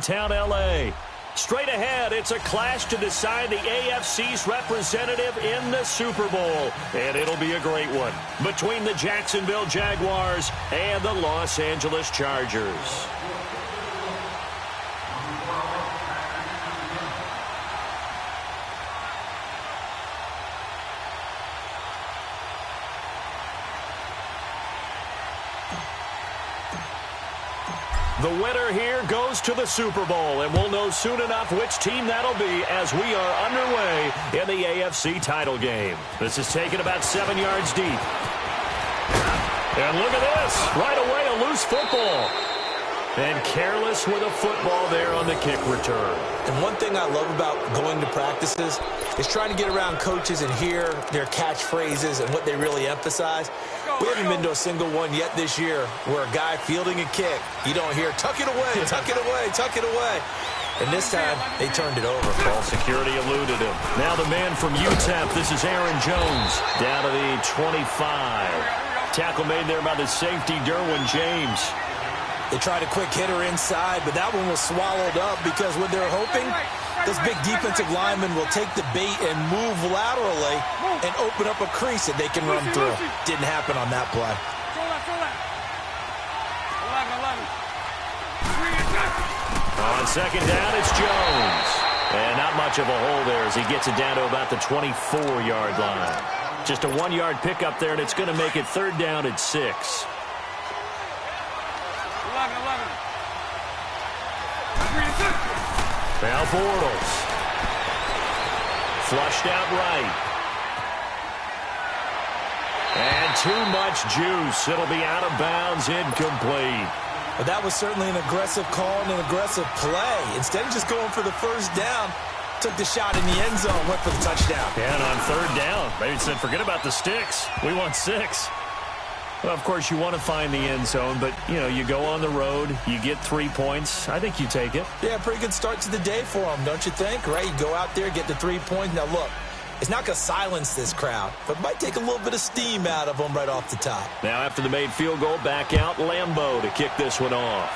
downtown L.A. Straight ahead, it's a clash to decide the AFC's representative in the Super Bowl. And it'll be a great one between the Jacksonville Jaguars and the Los Angeles Chargers. The winner here goes to the Super Bowl, and we'll know soon enough which team that'll be as we are underway in the AFC title game. This is taken about 7 yards deep. And look at this. Right away, a loose football. And careless with a football there on the kick return. And one thing I love about going to practices is trying to get around coaches and hear their catchphrases and what they really emphasize. We haven't been to a single one yet this year where a guy fielding a kick, you don't hear, tuck it away, tuck it away, tuck it away. And this time, they turned it over. Ball security eluded him. Now the man from UTEP, this is Aaron Jones, down to the 25. Tackle made there by the safety, Derwin James. They tried a quick hitter inside, but that one was swallowed up because what they're hoping, this big defensive lineman will take the bait and move laterally and open up a crease that they can run through. Didn't happen on that play. On second down, it's Jones. And not much of a hole there as he gets it down to about the 24-yard line. Just a 1-yard pickup there, and it's going to make it third down at 6. Now Bortles. Flushed out right. And too much juice. It'll be out of bounds, incomplete. But that was certainly an aggressive call and an aggressive play. Instead of just going for the first down, took the shot in the end zone, went for the touchdown. And on third down, maybe said, forget about the sticks. We want 6. Well, of course, you want to find the end zone, but, you know, you go on the road, you get 3 points. I think you take it. Yeah, pretty good start to the day for them, don't you think? Right? You go out there, get the 3 points. Now, look, it's not going to silence this crowd, but might take a little bit of steam out of them right off the top. Now, after the made field goal, back out Lambeau to kick this one off.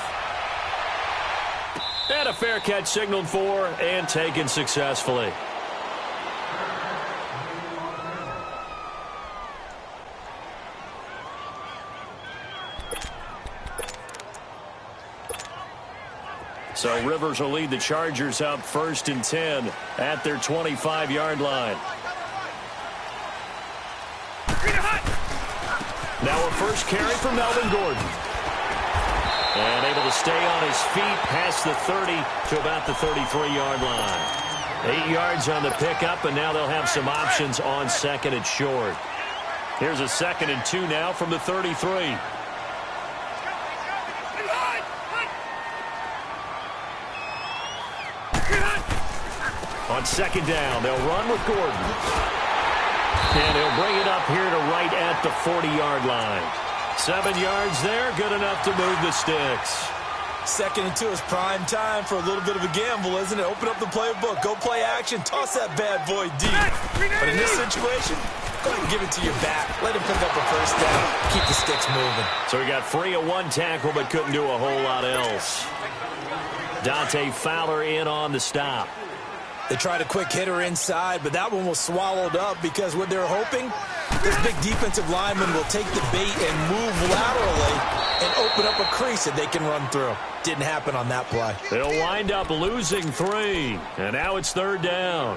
And a fair catch signaled for and taken successfully. So Rivers will lead the Chargers up 1st and 10 at their 25-yard line. Now a first carry for Melvin Gordon. And able to stay on his feet past the 30 to about the 33-yard line. 8 yards on the pickup, and now they'll have some options on second and short. Here's a 2nd and 2 now from the 33. On second down, they'll run with Gordon. And he'll bring it up here to right at the 40-yard line. 7 yards there, good enough to move the sticks. 2nd and 2 is prime time for a little bit of a gamble, isn't it? Open up the playbook, go play action, toss that bad boy deep. But in this situation, go ahead and give it to your back. Let him pick up a first down, keep the sticks moving. So he got free of one tackle but couldn't do a whole lot else. Dante Fowler in on the stop. They tried a quick hitter inside, but that one was swallowed up because what they're hoping, this big defensive lineman will take the bait and move laterally and open up a crease that they can run through. Didn't happen on that play. They'll wind up losing 3, and now it's third down.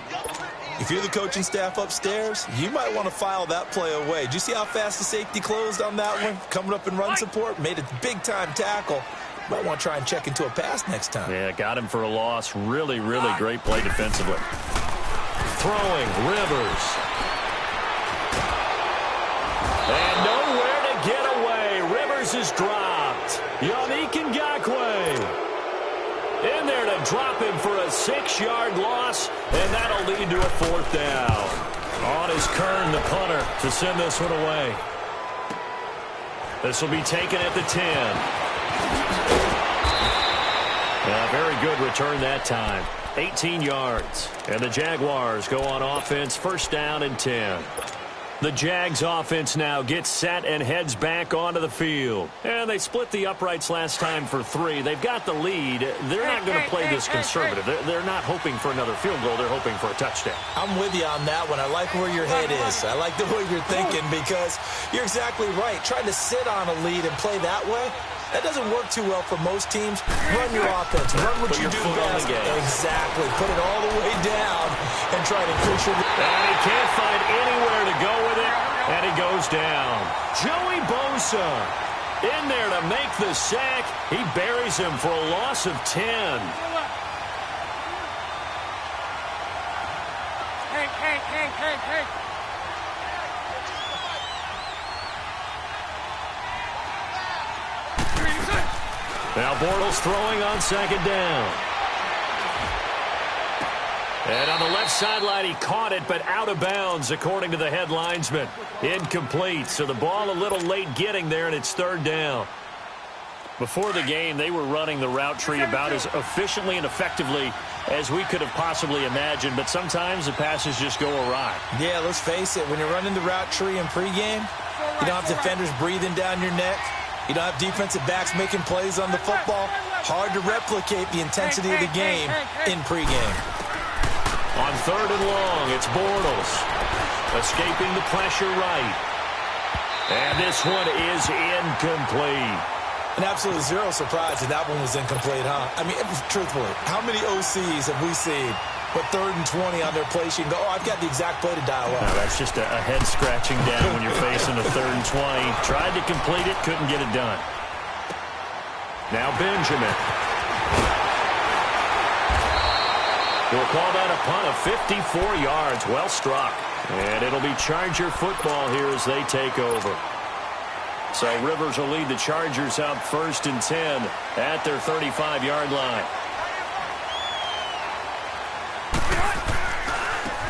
If you're the coaching staff upstairs, you might want to file that play away. Did you see how fast the safety closed on that one? Coming up in run support, made a big-time tackle. Might want to try and check into a pass next time. Yeah, got him for a loss. Really, really great play defensively. Throwing, Rivers. And nowhere to get away. Rivers is dropped. Yannick Ngakoue in there to drop him for a 6-yard loss, and that'll lead to a 4th down. On is Kern, the punter, to send this one away. This will be taken at the 10. Very good return that time. 18 yards. And the Jaguars go on offense, 1st down and 10. The Jags offense now gets set and heads back onto the field. And they split the uprights last time for 3. They've got the lead. They're not going to play this conservative. They're not hoping for another field goal. They're hoping for a touchdown. I'm with you on that one. I like where your head is. I like the way you're thinking because you're exactly right. Trying to sit on a lead and play that way, that doesn't work too well for most teams. Run your offense. Run what you do best. Exactly. Put it all the way down and try to push it. And he can't find anywhere to go with it, and he goes down. Joey Bosa in there to make the sack. He buries him for a loss of 10. Hey. Now Bortles throwing on second down. And on the left sideline, he caught it, but out of bounds, according to the head linesman. Incomplete, so the ball a little late getting there, and it's third down. Before the game, they were running the route tree about as efficiently and effectively as we could have possibly imagined, but sometimes the passes just go awry. Yeah, let's face it, when you're running the route tree in pregame, you don't have defenders breathing down your neck. You don't have defensive backs making plays on the football. Hard to replicate the intensity of the game in pregame. On third and long, it's Bortles. Escaping the pressure right. And this one is incomplete. And absolutely zero surprise that one was incomplete, huh? I mean, truthfully, how many OCs have we seen with 3rd and 20 on their play sheet and go, oh, I've got the exact play to dial up? No, that's just a head scratching down when you're facing a 3rd and 20. Tried to complete it, couldn't get it done. Now Benjamin. We'll call that a punt of 54 yards. Well struck. And it'll be Charger football here as they take over. So Rivers will lead the Chargers out 1st and 10 at their 35-yard line.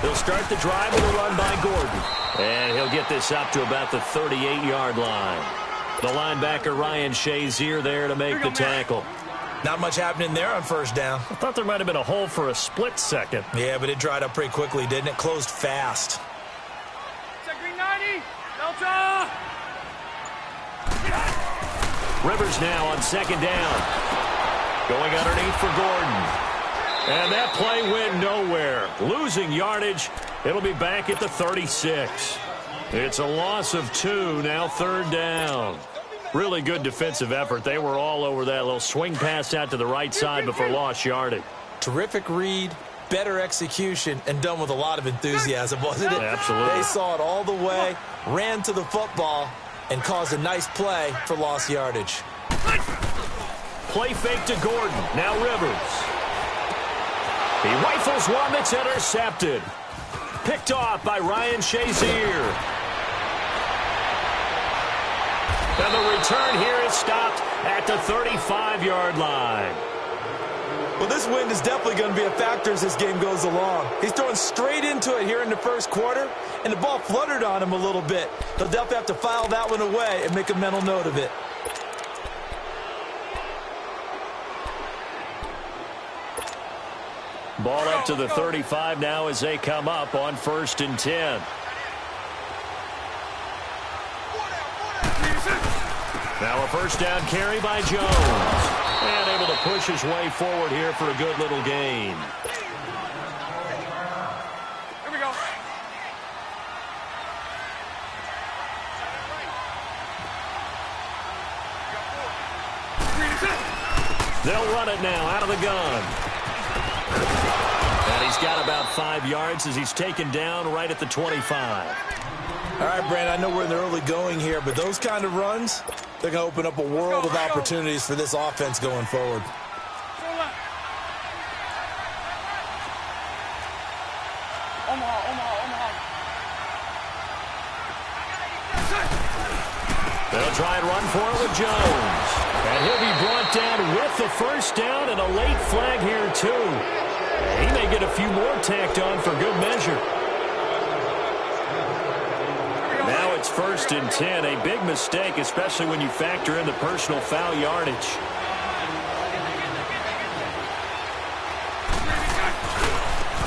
He'll start the drive with a run by Gordon. And he'll get this up to about the 38-yard line. The linebacker Ryan Shazier there to make the tackle. Not much happening there on first down. I thought there might have been a hole for a split second. Yeah, but it dried up pretty quickly, didn't it? Closed fast. Green 90, Delta! Rivers now on second down. Going underneath for Gordon. And that play went nowhere. Losing yardage. It'll be back at the 36. It's a loss of 2, now third down. Really good defensive effort. They were all over that little swing pass out to the right side before lost yardage. Terrific read, better execution, and done with a lot of enthusiasm, wasn't it? Absolutely. They saw it all the way, ran to the football, and caused a nice play for lost yardage. Play fake to Gordon. Now Rivers. He rifles one that's intercepted. Picked off by Ryan Shazier. And the return here is stopped at the 35-yard line. Well, this wind is definitely going to be a factor as this game goes along. He's throwing straight into it here in the first quarter, and the ball fluttered on him a little bit. He'll definitely have to file that one away and make a mental note of it. Ball up to the 35 now as they come up on 1st and 10. Now a first down carry by Jones. And able to push his way forward here for a good little gain. Here we go. They'll run it now out of the gun. And he's got about 5 yards as he's taken down right at the 25. All right, Brandon, I know we're in the early going here, but those kind of runs, they're going to open up a world of opportunities for this offense going forward. They'll try and run for it with Jones. And he'll be brought down with the first down and a late flag here, too. He may get a few more tacked on for good measure. Now it's 1st and 10. A big mistake, especially when you factor in the personal foul yardage.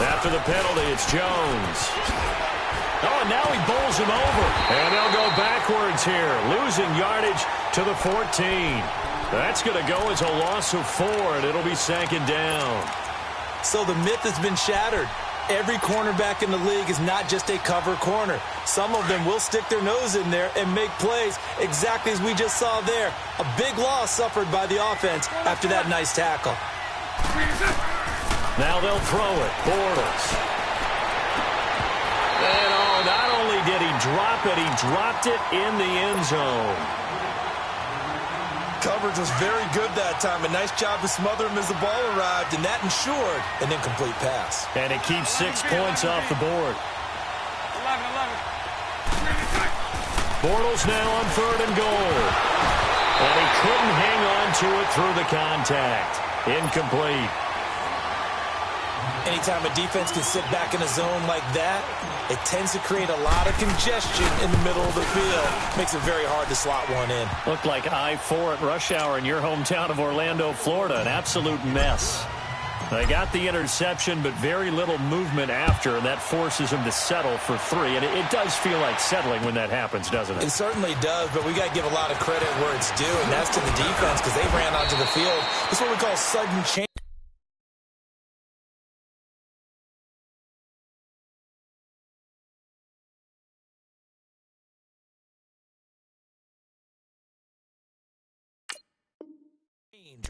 After the penalty, it's Jones. Oh, and now he bowls him over. And they'll go backwards here, losing yardage to the 14. That's going to go as a loss of 4, and it'll be second down. So the myth has been shattered. Every cornerback in the league is not just a cover corner. Some of them will stick their nose in there and make plays exactly as we just saw there. A big loss suffered by the offense after that nice tackle. Now they'll throw it. Bortles. And not only did he drop it, he dropped it in the end zone. Coverage was very good that time. A nice job to smother him as the ball arrived, and that ensured an incomplete pass. And it keeps 6 points off the board. 11. Bortles now on 3rd and goal. And he couldn't hang on to it through the contact. Incomplete. Anytime a defense can sit back in a zone like that, it tends to create a lot of congestion in the middle of the field. Makes it very hard to slot one in. Looked like I-4 at rush hour in your hometown of Orlando, Florida. An absolute mess. They got the interception, but very little movement after, and that forces them to settle for 3. And it does feel like settling when that happens, doesn't it? It certainly does, but we got to give a lot of credit where it's due, and that's to the defense because they ran onto the field. It's what we call sudden change.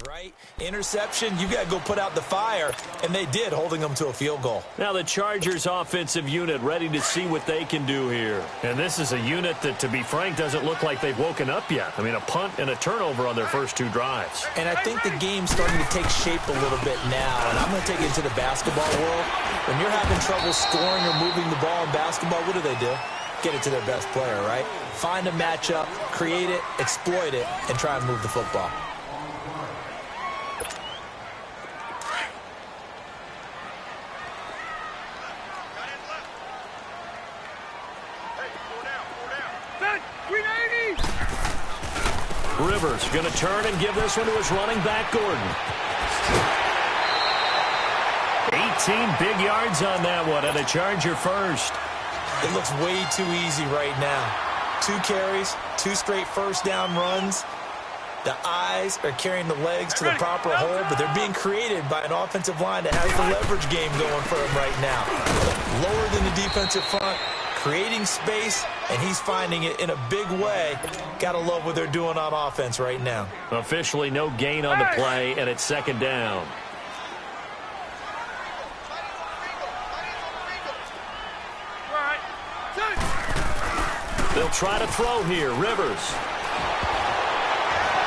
Right? Interception, you got to go put out the fire, and they did, holding them to a field goal. Now the Chargers offensive unit ready to see what they can do here. And this is a unit that, to be frank, doesn't look like they've woken up yet. I mean, a punt and a turnover on their first 2 drives. And I think the game's starting to take shape a little bit now, and I'm going to take it into the basketball world. When you're having trouble scoring or moving the ball in basketball, what do? Get it to their best player, right? Find a matchup, create it, exploit it, and try and move the football. Rivers going to turn and give this one to his running back, Gordon. 18 big yards on that one, and a Charger first. It looks way too easy right now. 2 carries, 2 straight first down runs. The eyes are carrying the legs to the proper hole, but they're being created by an offensive line that has the leverage game going for him right now. Lower than the defensive front, creating space, and he's finding it in a big way. Gotta love what they're doing on offense right now. Officially no gain on the play, and it's second down. They'll try to throw here. Rivers.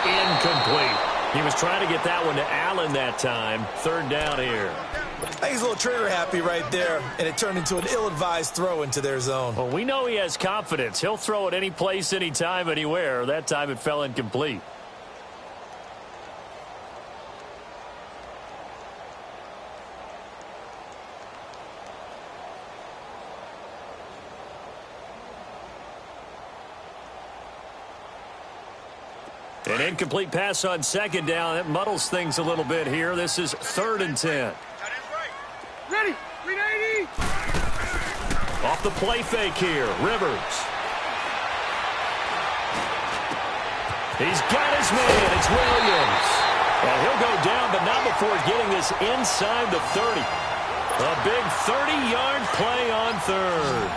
Incomplete. He was trying to get that one to Allen that time. 3rd down here. I think he's a little trigger happy right there, and it turned into an ill-advised throw into their zone. Well, we know he has confidence. He'll throw it any place, anytime, anywhere. That time it fell incomplete. An incomplete pass on second down. That muddles things a little bit here. This is 3rd and 10. Ready. 380. Off the play fake here. Rivers. He's got his man. It's Williams. And he'll go down, but not before getting this inside the 30. A big 30-yard play on 3rd.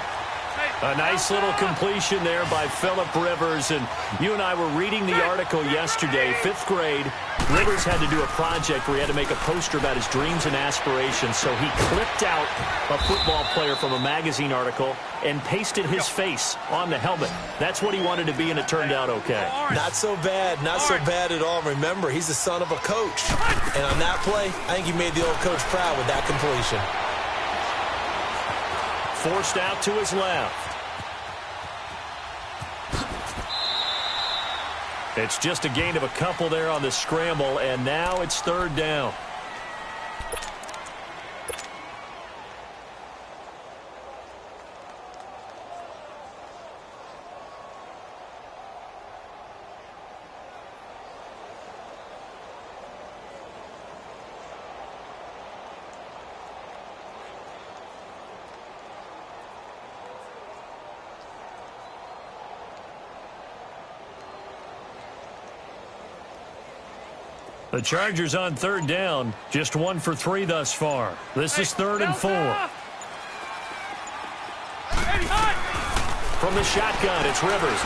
A nice little completion there by Phillip Rivers. And you and I were reading the article yesterday, 5th grade. Rivers had to do a project where he had to make a poster about his dreams and aspirations. So he clipped out a football player from a magazine article and pasted his face on the helmet. That's what he wanted to be, and it turned out okay. Not so bad. Not so bad at all. Remember, he's the son of a coach. And on that play, I think he made the old coach proud with that completion. Forced out to his left. It's just a gain of a couple there on the scramble, and now it's 3rd down. The Chargers on third down, just 1 for 3 thus far. This is 3rd and 4. From the shotgun, it's Rivers.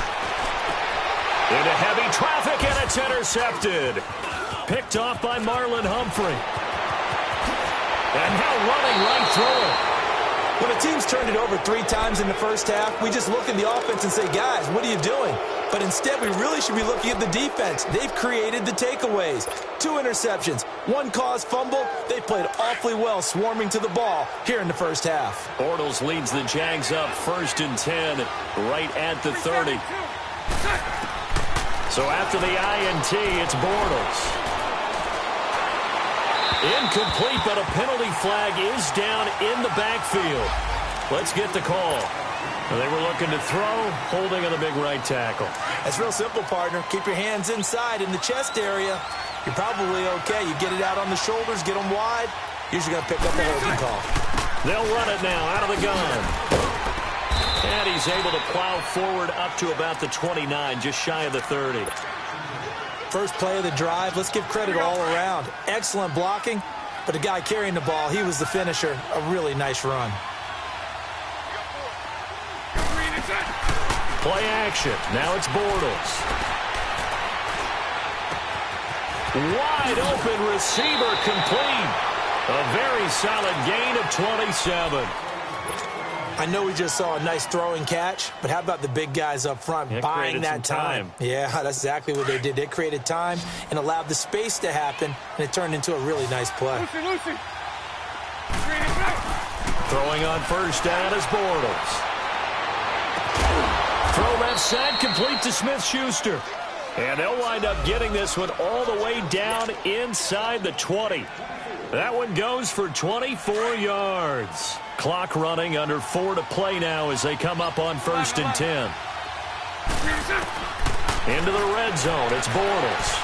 Into heavy traffic, and it's intercepted. Picked off by Marlon Humphrey. And now running right through it. When a team's turned it over 3 times in the first half, we just look at the offense and say, guys, what are you doing? But instead, we really should be looking at the defense. They've created the takeaways. 2 interceptions, 1 caused fumble. They played awfully well swarming to the ball here in the first half. Bortles leads the Jags up 1st and 10 right at the 30. So after the INT, it's Bortles. Incomplete, but a penalty flag is down in the backfield. Let's get the call. They were looking to throw, holding on the big right tackle. That's real simple, partner. Keep your hands inside in the chest area. You're probably okay. You get it out on the shoulders, get them wide. Usually going to pick up the holding call. They'll run it now out of the gun. And he's able to plow forward up to about the 29, just shy of the 30. First play of the drive, let's give credit all around. Excellent blocking, but the guy carrying the ball, he was the finisher. A really nice run. Play action. Now it's Bortles. Wide open receiver complete. A very solid gain of 27. I know we just saw a nice throwing catch, but how about the big guys up front buying that time? Yeah, that's exactly what they did. They created time and allowed the space to happen, and it turned into a really nice play. Throwing on first down is Bortles. Throw left side, complete to Smith-Schuster. And they'll wind up getting this one all the way down inside the 20. That one goes for 24 yards. Clock running, under 4 to play now as they come up on 1st and 10. Into the red zone, it's Bortles.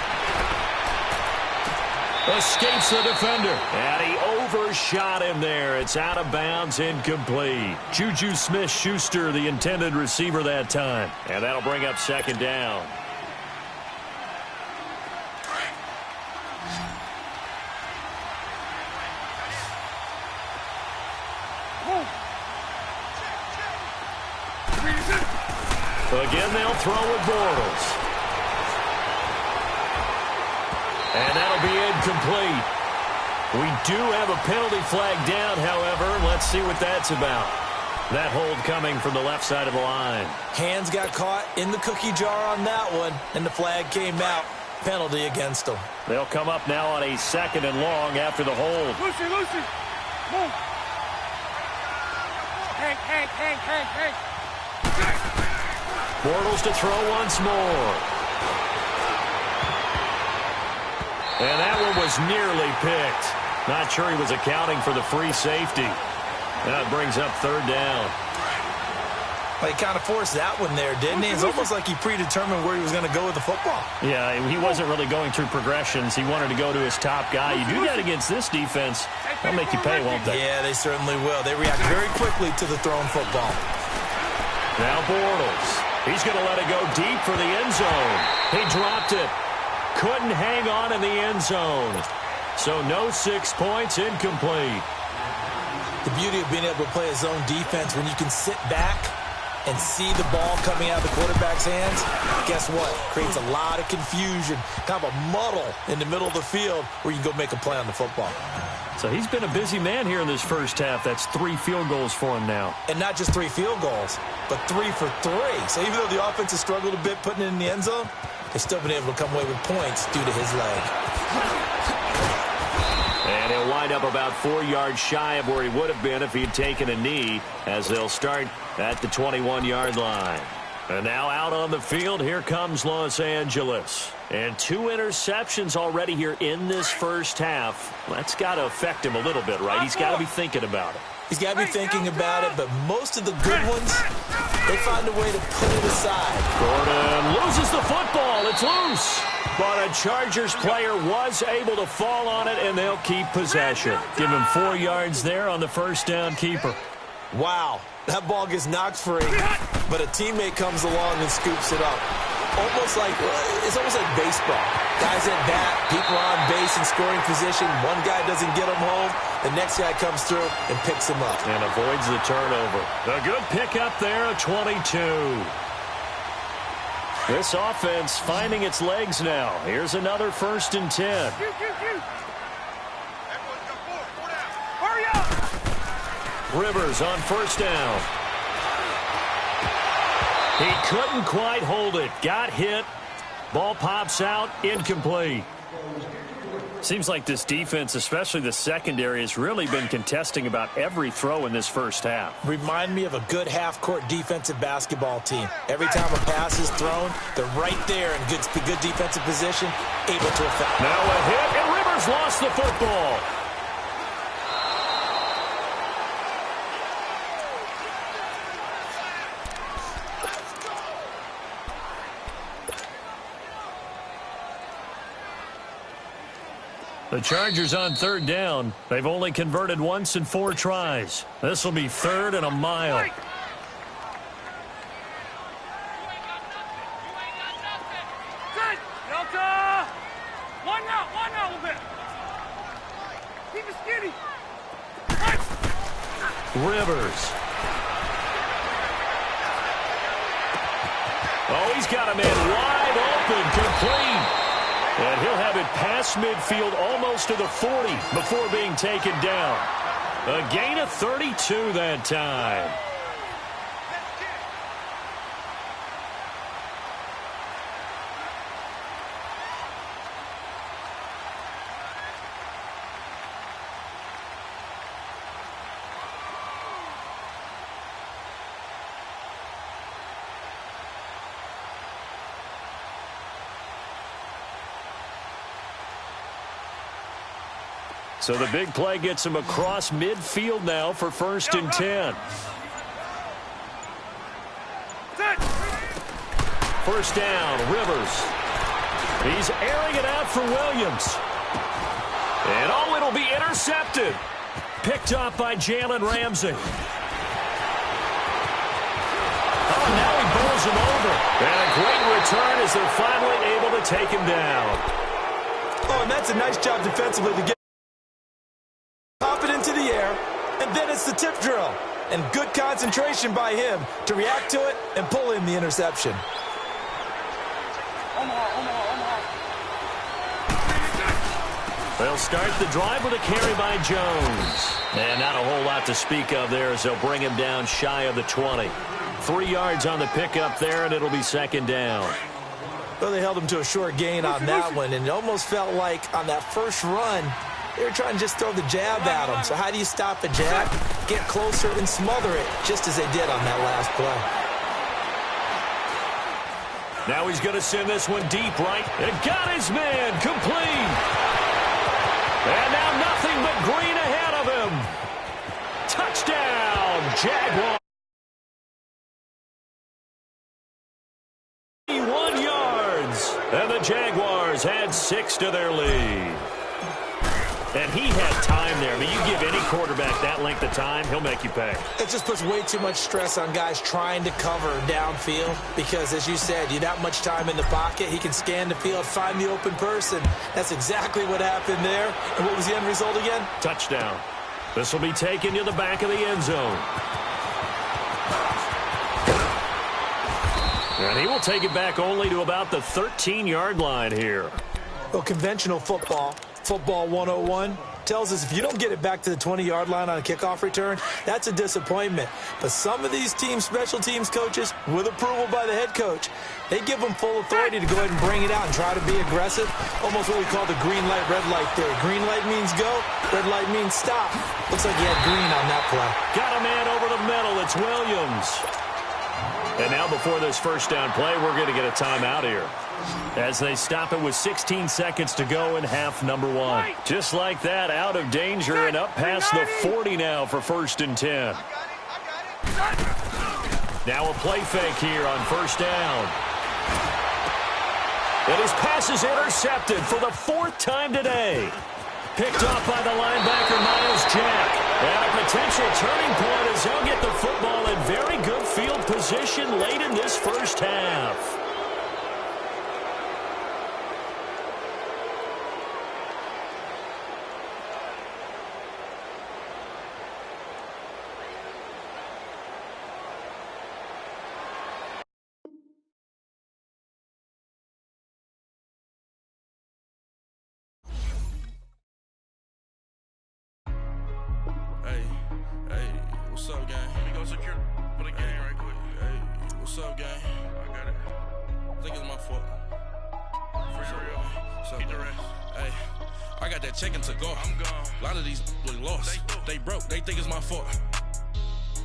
Escapes the defender, and he overshot him there. It's out of bounds, incomplete. Juju Smith-Schuster, the intended receiver that time. And that'll bring up 2nd down. Again, they'll throw with Bortles. And that'll be incomplete. We do have a penalty flag down, however. Let's see what that's about. That hold coming from the left side of the line. Hands got caught in the cookie jar on that one, and the flag came out. Penalty against them. They'll come up now on a 2nd and long after the hold. Lucy, move. Hank. Bortles to throw once more. And that one was nearly picked. Not sure he was accounting for the free safety. That brings up 3rd down. Well, he kind of forced that one there, didn't he? It's almost like he predetermined where he was going to go with the football. Yeah, he wasn't really going through progressions. He wanted to go to his top guy. You do that against this defense, they'll make you pay, won't they? Yeah, they certainly will. They react very quickly to the thrown football. Now Bortles. He's going to let it go deep for the end zone. He dropped it. Couldn't hang on in the end zone. So no 6 points, incomplete. The beauty of being able to play a zone defense when you can sit back and see the ball coming out of the quarterback's hands, guess what? Creates a lot of confusion, kind of a muddle in the middle of the field where you can go make a play on the football. So he's been a busy man here in this first half. That's 3 field goals for him now. And not just 3 field goals, but 3 for 3. So even though the offense has struggled a bit putting it in the end zone, they've still been able to come away with points due to his leg. And he'll wind up about 4 yards shy of where he would have been if he'd taken a knee, as they'll start at the 21-yard line. And now out on the field, here comes Los Angeles. And 2 interceptions already here in this first half. That's got to affect him a little bit, right? He's got to be thinking about it. He's got to be thinking about it, but most of the good ones, they find a way to put it aside. Gordon loses the football. It's loose. But a Chargers player was able to fall on it, and they'll keep possession. Give him 4 yards there on the first down keeper. Wow, that ball gets knocked free, but a teammate comes along and scoops it up. almost like baseball. Guys at bat, people on base in scoring position. One guy doesn't get them home. The next guy comes through and picks him up. And avoids the turnover. A good pickup there, a 22. This offense finding its legs now. Here's another 1st and 10. Hurry up! Rivers on 1st down. He couldn't quite hold it. Got hit. Ball pops out. Incomplete. Seems like this defense, especially the secondary, has really been contesting about every throw in this first half. Remind me of a good half-court defensive basketball team. Every time a pass is thrown, they're right there in good defensive position, able to affect. Now a hit, and Rivers lost the football. The Chargers on 3rd down. They've only converted once in 4 tries. This will be 3rd and a mile. Good. Delta! One out a little bit. Keep it skinny. Rivers. Oh, he's got a man wide open, complete. And he'll have it past midfield almost to the 40 before being taken down. A gain of 32 that time. So the big play gets him across midfield now for 1st and 10. 1st down, Rivers. He's airing it out for Williams. And oh, it'll be intercepted. Picked up by Jalen Ramsey. Oh, now he bowls him over. And a great return as they're finally able to take him down. Oh, and that's a nice job defensively to get into the air, and then it's the tip drill. And good concentration by him to react to it and pull in the interception. They'll start the drive with a carry by Jones. And not a whole lot to speak of there as they'll bring him down shy of the 20. 3 yards on the pickup there, and it'll be 2nd down. Well, they held him to a short gain on that one, and it almost felt like on that first run, they were trying to just throw the jab at him. So how do you stop a jab? Get closer and smother it, just as they did on that last play. Now he's going to send this one deep right. And got his man complete. And now nothing but green ahead of him. Touchdown, Jaguars. 1 yards. And the Jaguars had 6 to their lead. And he had time there. I mean, you give any quarterback that length of time, he'll make you pay. It just puts way too much stress on guys trying to cover downfield because, as you said, you that much time in the pocket. He can scan the field, find the open person. That's exactly what happened there. And what was the end result again? Touchdown. This will be taken to the back of the end zone. And he will take it back only to about the 13-yard line here. Well, conventional football 101, tells us if you don't get it back to the 20-yard line on a kickoff return, that's a disappointment. But some of these teams, special teams coaches, with approval by the head coach, they give them full authority to go ahead and bring it out and try to be aggressive. Almost what we call the green light, red light theory. Green light means go, red light means stop. Looks like he had green on that play. Got a man over the middle. It's Williams. And now before this first down play, we're going to get a timeout here, as they stop it with 16 seconds to go in half number 1. Just like that, out of danger and up past the 40 now for 1st and 10. Now a play fake here on 1st down. And his pass is intercepted for the 4th time today. Picked off by the linebacker, Miles Jack. And a potential turning point as he'll get the football in very good field position late in this first half. What's up, gang? Let me go secure for the game right quick. Hey, what's up, gang? I got it. I think it's my fault. For real. What's up, Keep the man? rest. Hey, I got that check-in to go. I'm gone. A lot of these look lost. They broke. They think it's my fault.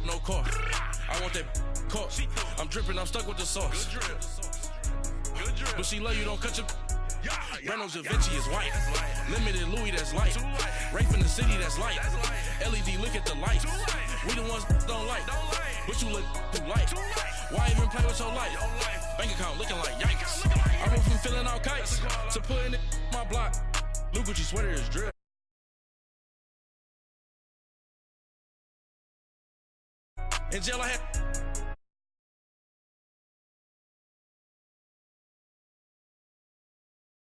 No car. I want that caught. I'm dripping. I'm stuck with the sauce. Good drip. Good drip. But she love you. Don't cut your. Yeah, Reynolds Da Vinci is white. Limited Louis, that's light. Rape in the city, that's light. LED, look at the lights. We the ones don't like. But you look too light. Why even play with your life? Bank account looking like yikes. I went from filling out kites to putting it in my block. Look what you sweater is drip. In jail I had